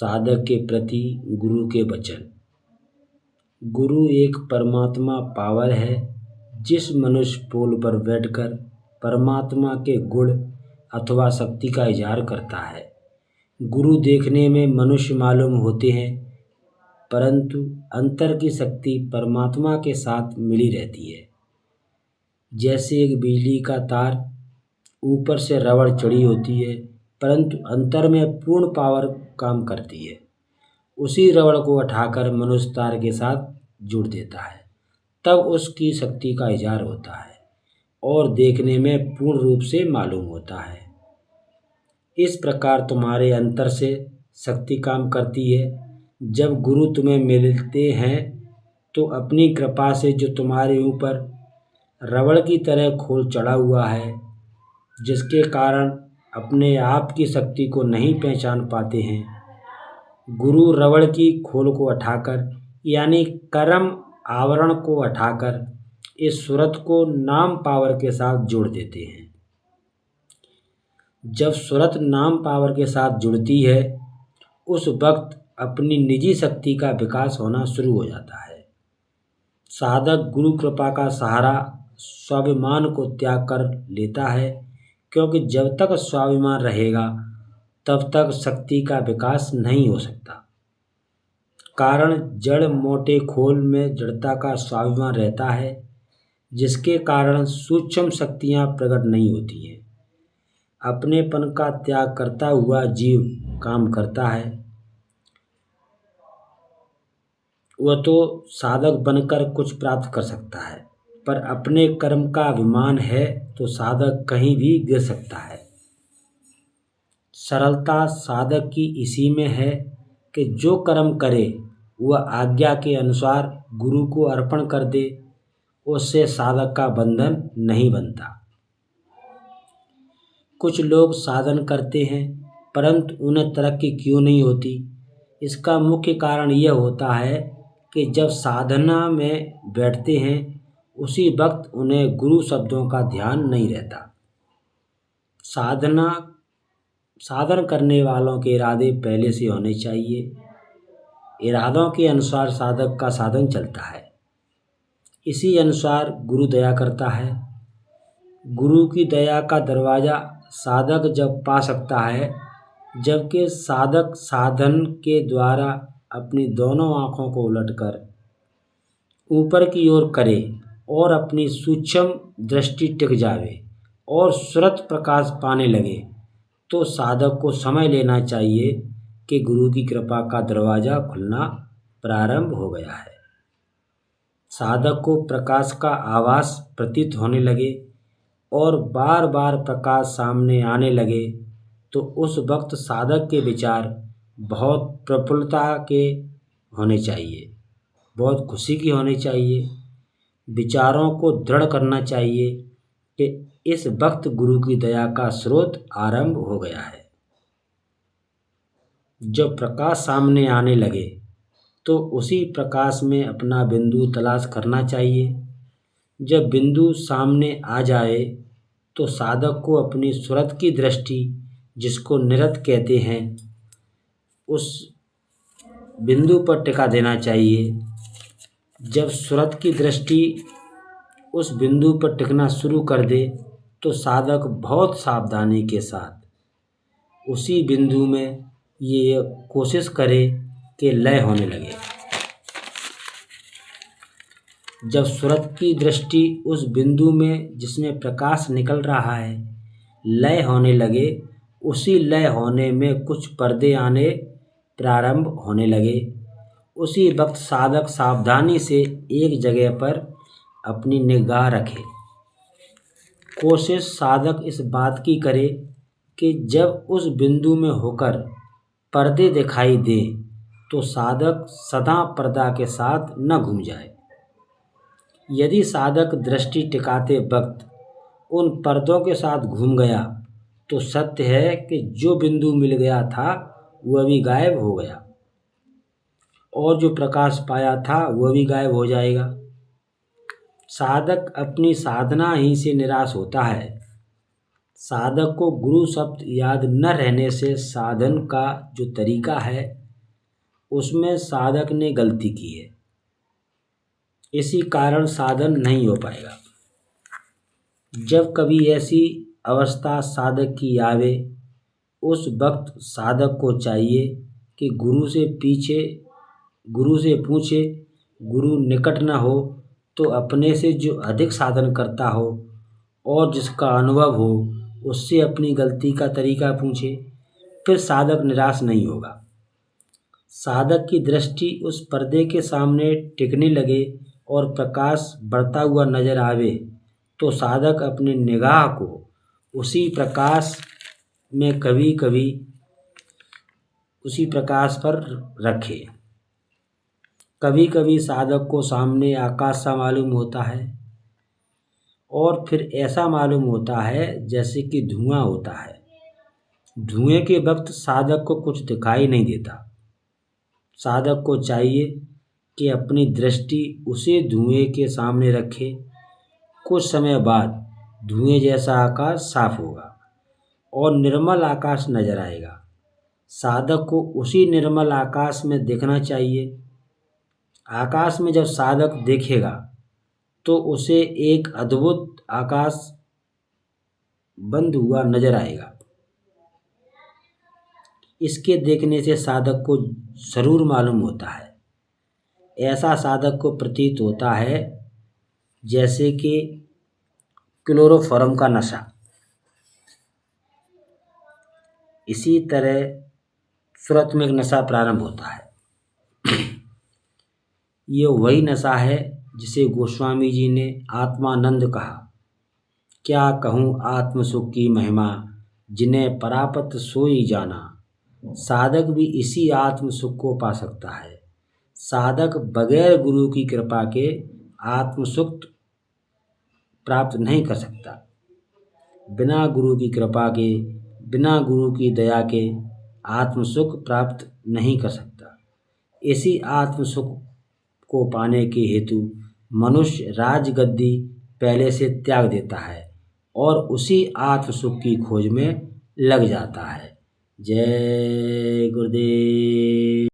साधक के प्रति गुरु के वचन। गुरु एक परमात्मा पावर है जिस मनुष्य पोल पर बैठकर परमात्मा के गुण अथवा शक्ति का इजहार करता है। गुरु देखने में मनुष्य मालूम होते हैं, परंतु अंतर की शक्ति परमात्मा के साथ मिली रहती है। जैसे एक बिजली का तार ऊपर से रबड़ चढ़ी होती है, परंतु अंतर में पूर्ण पावर काम करती है। उसी रबड़ को उठाकर मनुष्य तार के साथ जुड़ देता है, तब उसकी शक्ति का इजहार होता है और देखने में पूर्ण रूप से मालूम होता है। इस प्रकार तुम्हारे अंतर से शक्ति काम करती है। जब गुरु तुम्हें मिलते हैं तो अपनी कृपा से जो तुम्हारे ऊपर रबड़ की तरह खोल चढ़ा हुआ है, जिसके कारण अपने आप की शक्ति को नहीं पहचान पाते हैं, गुरु रबड़ की खोल को उठाकर यानी कर्म आवरण को उठाकर इस सूरत को नाम पावर के साथ जोड़ देते हैं। जब सूरत नाम पावर के साथ जुड़ती है, उस वक्त अपनी निजी शक्ति का विकास होना शुरू हो जाता है। साधक गुरु कृपा का सहारा स्वाभिमान को त्याग कर लेता है, क्योंकि जब तक स्वाभिमान रहेगा तब तक शक्ति का विकास नहीं हो सकता। कारण जड़ मोटे खोल में जड़ता का स्वाभिमान रहता है, जिसके कारण सूक्ष्म शक्तियाँ प्रकट नहीं होती हैं। अपनेपन का त्याग करता हुआ जीव काम करता है। वह तो साधक बनकर कुछ प्राप्त कर सकता है, पर अपने कर्म का अभिमान है तो साधक कहीं भी गिर सकता है। सरलता साधक की इसी में है कि जो कर्म करे वह आज्ञा के अनुसार गुरु को अर्पण कर दे, उससे साधक का बंधन नहीं बनता। कुछ लोग साधन करते हैं परंतु उन्हें तरक्की क्यों नहीं होती? इसका मुख्य कारण यह होता है कि जब साधना में बैठते हैं उसी वक्त उन्हें गुरु शब्दों का ध्यान नहीं रहता। साधन करने वालों के इरादे पहले से होने चाहिए। इरादों के अनुसार साधक का साधन चलता है। इसी अनुसार गुरु दया करता है। गुरु की दया का दरवाज़ा साधक जब पा सकता है, जबकि साधक साधन के द्वारा अपनी दोनों आँखों को उलटकर ऊपर की ओर करे और अपनी सूक्ष्म दृष्टि टिक जावे और सूरत प्रकाश पाने लगे, तो साधक को समझ लेना चाहिए कि गुरु की कृपा का दरवाज़ा खुलना प्रारंभ हो गया है। साधक को प्रकाश का आभास प्रतीत होने लगे और बार बार प्रकाश सामने आने लगे, तो उस वक्त साधक के विचार बहुत प्रफुल्लता के होने चाहिए, बहुत खुशी की होने चाहिए। विचारों को दृढ़ करना चाहिए कि इस वक्त गुरु की दया का स्रोत आरंभ हो गया है। जब प्रकाश सामने आने लगे तो उसी प्रकाश में अपना बिंदु तलाश करना चाहिए। जब बिंदु सामने आ जाए तो साधक को अपनी सूरत की दृष्टि, जिसको निरत कहते हैं, उस बिंदु पर टिका देना चाहिए। जब सूरत की दृष्टि उस बिंदु पर टिकना शुरू कर दे तो साधक बहुत सावधानी के साथ उसी बिंदु में ये कोशिश करे कि लय होने लगे। जब सूरत की दृष्टि उस बिंदु में जिसमें प्रकाश निकल रहा है लय होने लगे, उसी लय होने में कुछ पर्दे आने प्रारंभ होने लगे, उसी वक्त साधक सावधानी से एक जगह पर अपनी निगाह रखे। कोशिश साधक इस बात की करे कि जब उस बिंदु में होकर पर्दे दिखाई दे तो साधक सदा पर्दा के साथ न घूम जाए। यदि साधक दृष्टि टिकाते वक्त उन पर्दों के साथ घूम गया तो सत्य है कि जो बिंदु मिल गया था वह भी गायब हो गया और जो प्रकाश पाया था वह भी गायब हो जाएगा। साधक अपनी साधना ही से निराश होता है। साधक को गुरु शब्द याद न रहने से साधन का जो तरीका है उसमें साधक ने गलती की है, इसी कारण साधन नहीं हो पाएगा। जब कभी ऐसी अवस्था साधक की आवे, उस वक्त साधक को चाहिए कि गुरु से पूछे। गुरु निकट न हो तो अपने से जो अधिक साधन करता हो और जिसका अनुभव हो, उससे अपनी गलती का तरीका पूछे। फिर साधक निराश नहीं होगा। साधक की दृष्टि उस पर्दे के सामने टिकने लगे और प्रकाश बढ़ता हुआ नजर आवे, तो साधक अपनी निगाह को उसी प्रकाश में कभी कभी उसी प्रकाश पर रखे। कभी कभी साधक को सामने आकाश सा मालूम होता है और फिर ऐसा मालूम होता है जैसे कि धुआं होता है। धुएं के वक्त साधक को कुछ दिखाई नहीं देता। साधक को चाहिए कि अपनी दृष्टि उसी धुएं के सामने रखे। कुछ समय बाद धुएं जैसा आकाश साफ होगा और निर्मल आकाश नजर आएगा। साधक को उसी निर्मल आकाश में देखना चाहिए। आकाश में जब साधक देखेगा तो उसे एक अद्भुत आकाश बंद हुआ नजर आएगा। इसके देखने से साधक को जरूर मालूम होता है। ऐसा साधक को प्रतीत होता है जैसे कि क्लोरोफॉर्म का नशा। इसी तरह सूरत में एक नशा प्रारंभ होता है। ये वही नशा है जिसे गोस्वामी जी ने आत्मानंद कहा। क्या कहूँ आत्म सुख की महिमा, जिन्हें परापत सोई जाना। साधक भी इसी आत्म सुख को पा सकता है। साधक बगैर गुरु की कृपा के आत्म सुख प्राप्त नहीं कर सकता। बिना गुरु की कृपा के, बिना गुरु की दया के आत्म सुख प्राप्त नहीं कर सकता। इसी आत्म सुख को पाने के हेतु मनुष्य राजगद्दी पहले से त्याग देता है और उसी आत्म सुख की खोज में लग जाता है। जय गुरुदेव।